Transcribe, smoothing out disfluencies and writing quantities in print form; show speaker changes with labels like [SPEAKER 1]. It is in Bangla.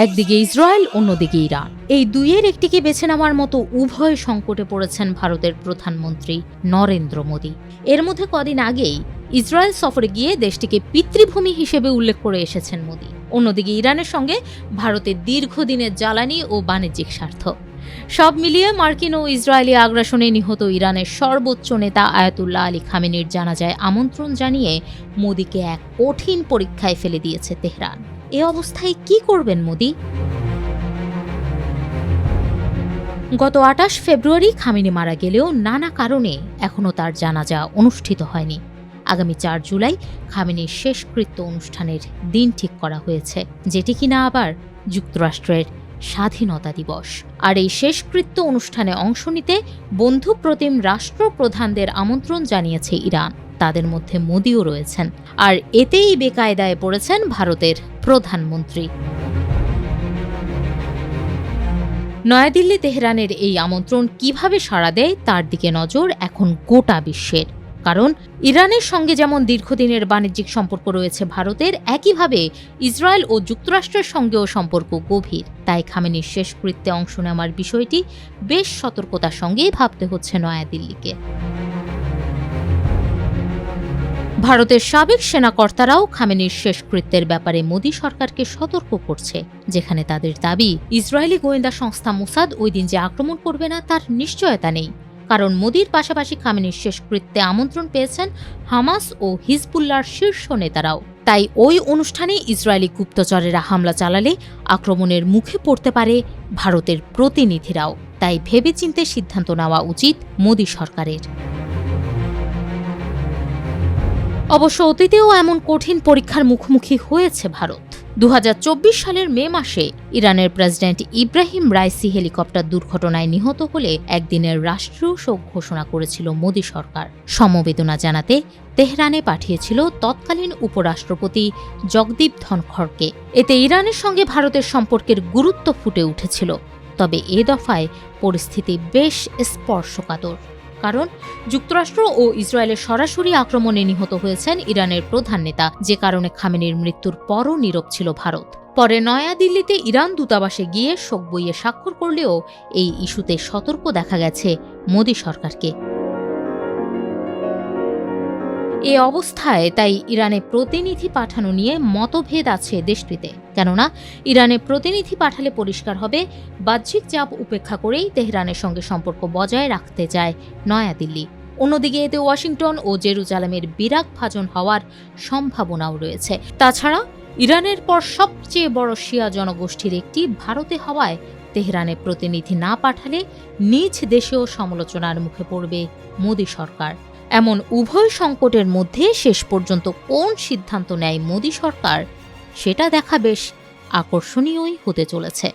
[SPEAKER 1] একদিকে ইসরায়েল, অন্যদিকে ইরান। এই দুইয়ের একটিকে বেছে নেওয়ার মতো উভয় সংকটে পড়েছেন ভারতের প্রধানমন্ত্রী নরেন্দ্র মোদী। এর মধ্যে কদিন আগেই ইসরায়েল সফরে গিয়ে দেশটিকে পিতৃভূমি হিসেবে উল্লেখ করে এসেছেন মোদী। অন্যদিকে ইরানের সঙ্গে ভারতের দীর্ঘদিনের জ্বালানি ও বাণিজ্যিক স্বার্থ। সব মিলিয়ে মার্কিন ও ইসরায়েলি আগ্রাসনে নিহত ইরানের সর্বোচ্চ নেতা আয়াতুল্লাহ আলী খামেনির জানাজায় আমন্ত্রণ জানিয়ে মোদীকে এক কঠিন পরীক্ষায় ফেলে দিয়েছে তেহরান। এ অবস্থায় কি করবেন মোদী? গত ২৮ ফেব্রুয়ারি খামেনি মারা গেলেও নানা কারণে এখনও তার জানাজা অনুষ্ঠিত হয়নি। আগামী ৪ জুলাই খামেনির শেষকৃত্য অনুষ্ঠানের দিন ঠিক করা হয়েছে, যেটি কিনা আবার যুক্তরাষ্ট্রের স্বাধীনতা দিবস। আর এই শেষকৃত্য অনুষ্ঠানে অংশ নিতে বন্ধুপ্রতিম রাষ্ট্রপ্রধানদের আমন্ত্রণ জানিয়েছে ইরান। তাদের মধ্যে মোদিও রয়েছেন। আর এতেই বেকায়দায় পড়েছেন ভারতের প্রধানমন্ত্রী। নয়াদিল্লি তেহরানের এই আমন্ত্রণ কিভাবে সাড়া দেয় তার দিকে নজর এখন গোটা বিশ্বের। কারণ ইরানের সঙ্গে যেমন দীর্ঘদিনের বাণিজ্যিক সম্পর্ক রয়েছে ভারতের, একইভাবে ইসরায়েল ও যুক্তরাষ্ট্রের সঙ্গেও সম্পর্ক গভীর। তাই খামেনির শেষকৃত্যে অংশ নেওয়ার বিষয়টি বেশ সতর্কতার সঙ্গেই ভাবতে হচ্ছে নয়াদিল্লিকে। ভারতের সাবেক সেনাকর্তারাও খামেনির শেষকৃত্যের ব্যাপারে মোদী সরকারকে সতর্ক করছে, যেখানে তাদের দাবি ইসরায়েলি গোয়েন্দা সংস্থা মোসাদ ওই দিন যে আক্রমণ করবে না তার নিশ্চয়তা নেই। কারণ মোদীর পাশাপাশি খামেনির শেষকৃত্যে আমন্ত্রণ পেয়েছেন হামাস ও হিজবুল্লাহর শীর্ষ নেতারাও। তাই ওই অনুষ্ঠানে ইসরায়েলি গুপ্তচরেরা হামলা চালালে আক্রমণের মুখে পড়তে পারে ভারতের প্রতিনিধিরাও। তাই ভেবেচিন্তে সিদ্ধান্ত নেওয়া উচিত মোদী সরকারের। অবশ্য অতীতেও এমন কঠিন পরীক্ষার মুখোমুখি হয়েছে ভারত। ২০২৪ সালের মে মাসে ইরানের প্রেসিডেন্ট ইব্রাহিম রাইসি হেলিকপ্টার দুর্ঘটনায় নিহত হলে একদিনের রাষ্ট্রীয় শোক ঘোষণা করেছিল মোদী সরকার। সমবেদনা জানাতে তেহরানে পাঠিয়েছিল তৎকালীন উপরাষ্ট্রপতি জগদীপ ধনখড়কে। এতে ইরানের সঙ্গে ভারতের সম্পর্কের গুরুত্ব ফুটে উঠেছিল। তবে এ দফায় পরিস্থিতি বেশ স্পর্শকাতর। কারণ যুক্তরাষ্ট্র ও ইসরায়েলের সরাসরি আক্রমণে নিহত হয়েছেন ইরানের প্রধান নেতা, যে কারণে খামেনির মৃত্যুর পরও নীরব ছিল ভারত। পরে নয়াদিল্লিতে ইরান দূতাবাসে গিয়ে শোক বইয়ে স্বাক্ষর করলেও এই ইস্যুতে সতর্ক দেখা গেছে মোদী সরকারকে। এ অবস্থায় তাই ইরানে প্রতিনিধি পাঠানো নিয়ে মতভেদ আছে দেশটিতে। কেননা ইরানে প্রতিনিধি পাঠালে পরিষ্কার হবে বাহ্যিক চাপ উপেক্ষা করেই তেহরানের সঙ্গে সম্পর্ক বজায় রাখতে চায় নয়াদিল্লি। অন্যদিকে এতে ওয়াশিংটন ও জেরুজালেমের বিরাগভাজন হওয়ার সম্ভাবনাও রয়েছে। তাছাড়া ইরানের পর সবচেয়ে বড় শিয়া জনগোষ্ঠীর একটি ভারতে হওয়ায় তেহরানে প্রতিনিধি না পাঠালে নিজ দেশেও সমালোচনার মুখে পড়বে মোদী সরকার। এমন উভয় সংকটের মধ্যে শেষ পর্যন্ত কোন সিদ্ধান্ত নেয় মোদী সরকার, সেটা দেখা বেশ আকর্ষণীয়ই হতে চলেছে।